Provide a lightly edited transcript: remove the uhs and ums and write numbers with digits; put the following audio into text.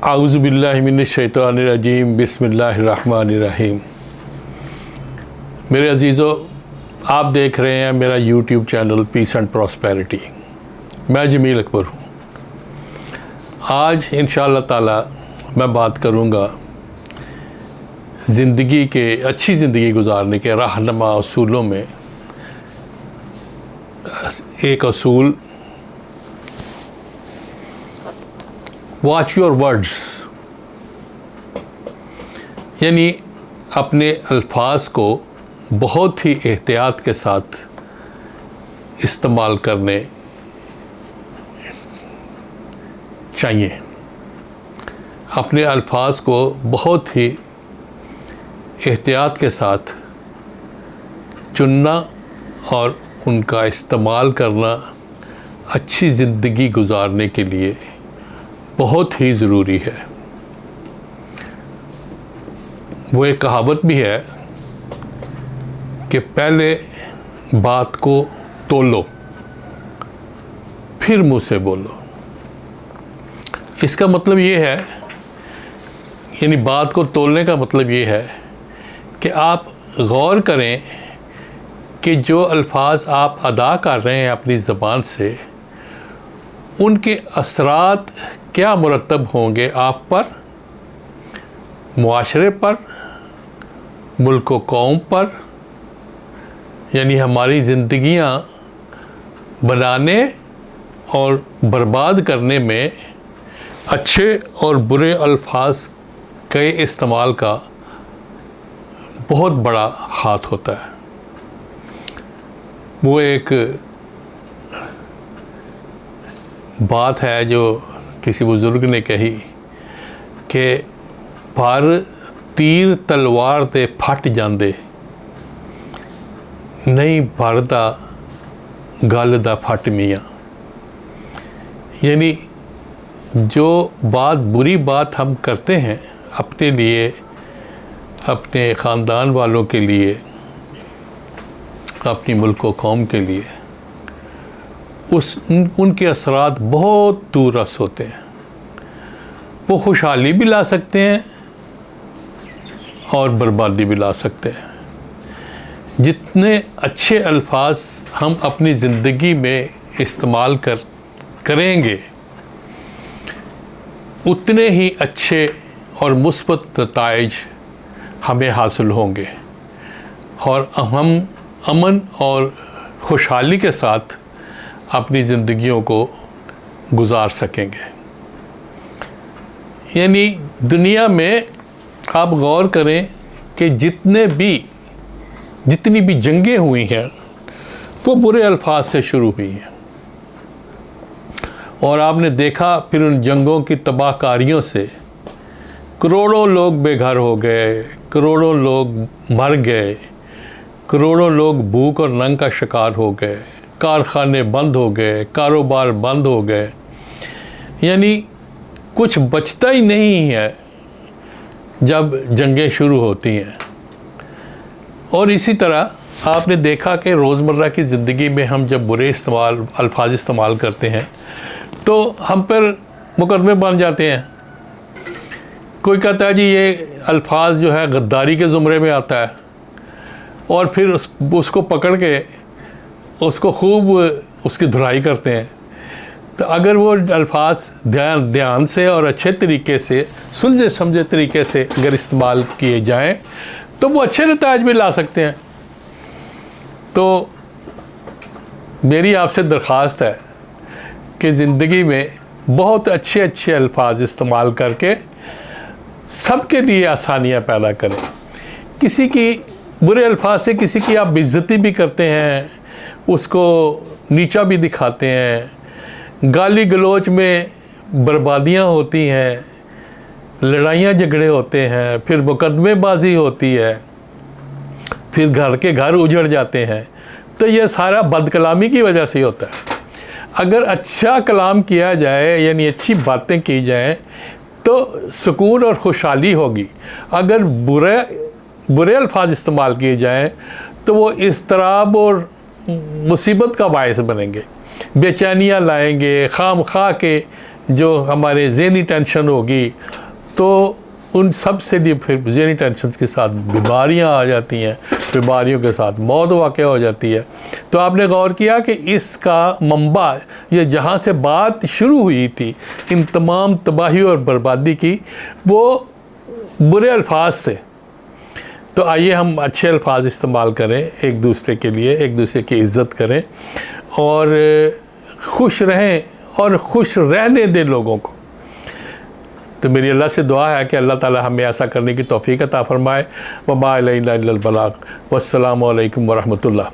आऊज़ुबिल्लाहि मिनश्शैतानिर्रजीम बिस्मिल्लाहिर्रहमानिर्रहीम। मेरे अजीज़ों, आप देख रहे हैं मेरा YouTube channel peace and prosperity. मैं जमील अकबर हूँ। आज इंशाअल्लाह ताला मैं बात करूँगा ज़िंदगी के अच्छी ज़िंदगी गुजारने के रहनुमा असूलों में एक असूल, वॉच योर वर्ड्स, यानी अपने अल्फाज को बहुत ही एहतियात के साथ इस्तेमाल करने चाहिए। अपने अल्फाज को बहुत ही एहतियात के साथ चुनना और उनका इस्तेमाल करना अच्छी ज़िंदगी गुजारने के लिए बहुत ही ज़रूरी है। वो एक कहावत भी है कि पहले बात को तोलो फिर मुँह से बोलो। इसका मतलब ये है, यानी बात को तोलने का मतलब ये है कि आप गौर करें कि जो अल्फाज आप अदा कर रहे हैं अपनी ज़बान से, उनके असरात क्या मुरतब होंगे आप पर, मुआशरे पर, मुल्क व कौम पर, यानी हमारी ज़िंदगियां बनाने और बर्बाद करने में अच्छे और बुरे अल्फाज के इस्तेमाल का बहुत बड़ा हाथ होता है। वो एक बात है जो किसी बुज़ुर्ग ने कही कि पर तीर तलवार ते फट जांदे, नहीं भरदा गल दा फट मियाँ। यानी जो बात, बुरी बात हम करते हैं अपने लिए, अपने ख़ानदान वालों के लिए, अपनी मुल्क व कौम के लिए, उनके असरात बहुत दूररस होते हैं। वो खुशहाली भी ला सकते हैं और बर्बादी भी ला सकते हैं। जितने अच्छे अल्फाज हम अपनी ज़िंदगी में इस्तेमाल करेंगे, उतने ही अच्छे और मुस्बत नताइज हमें हासिल होंगे और हम अमन और खुशहाली के साथ अपनी ज़िंदगियों को गुजार सकेंगे। यानी दुनिया में आप गौर करें कि जितनी भी जंगें हुई हैं वो बुरे अल्फाज से शुरू हुई हैं, और आपने देखा फिर उन जंगों की तबाहकारियों से करोड़ों लोग बेघर हो गए, करोड़ों लोग मर गए, करोड़ों लोग भूख और नंग का शिकार हो गए, कारखाने बंद हो गए, कारोबार बंद हो गए। यानी कुछ बचता ही नहीं है जब जंगें शुरू होती हैं। और इसी तरह आपने देखा कि रोज़मर्रा की ज़िंदगी में हम जब बुरे अल्फाज इस्तेमाल करते हैं तो हम पर मुकदमे बन जाते हैं। कोई कहता है जी ये अल्फाज जो है गद्दारी के ज़ुमरे में आता है, और फिर उसको पकड़ के उसको खूब उसकी धुलाई करते हैं। तो अगर वो अल्फाज ध्यान से और अच्छे तरीके से, सुलझे समझे तरीके से अगर इस्तेमाल किए जाएं तो वो अच्छे नताइज भी ला सकते हैं। तो मेरी आपसे दरख्वास्त है कि ज़िंदगी में बहुत अच्छे अच्छे अल्फाज इस्तेमाल करके सबके लिए आसानियाँ पैदा करें। किसी की बुरे अल्फाज से किसी की आप बेइज्जती भी करते हैं, उसको नीचा भी दिखाते हैं, गाली गलोच में बर्बादियां होती हैं, लड़ाइयाँ झगड़े होते हैं, फिर मुकदमेबाजी होती है, फिर घर के घर उजड़ जाते हैं। तो ये सारा बदकलामी की वजह से होता है। अगर अच्छा कलाम किया जाए, यानी अच्छी बातें की जाएं, तो सुकून और खुशहाली होगी। अगर बुरे अल्फाज इस्तेमाल किए जाएं तो वो इज़्तिराब और मुसीबत का बायस बनेंगे, बेचैनियाँ लाएंगे, खाम खा के जो हमारे ज़हनी टेंशन होगी तो उन सब से लिए फिर ज़हनी टेंशन के साथ बीमारियां आ जाती हैं, बीमारियों के साथ मौत वाक़ हो जाती है। तो आपने गौर किया कि इसका मंबा, ये जहाँ से बात शुरू हुई थी इन तमाम तबाही और बर्बादी की, वो बुरे अल्फाज थे। तो आइए हम अच्छे अल्फाज इस्तेमाल करें एक दूसरे के लिए, एक दूसरे की इज़्ज़त करें और खुश रहें और खुश रहने दें लोगों को। तो मेरी अल्लाह से दुआ है कि अल्लाह ताला हमें ऐसा करने की तौफीक अता फ़रमाए। व मा अलैना इल्लल बलाग। वस्सलामु अलैकुम व रहमतुल्लाह।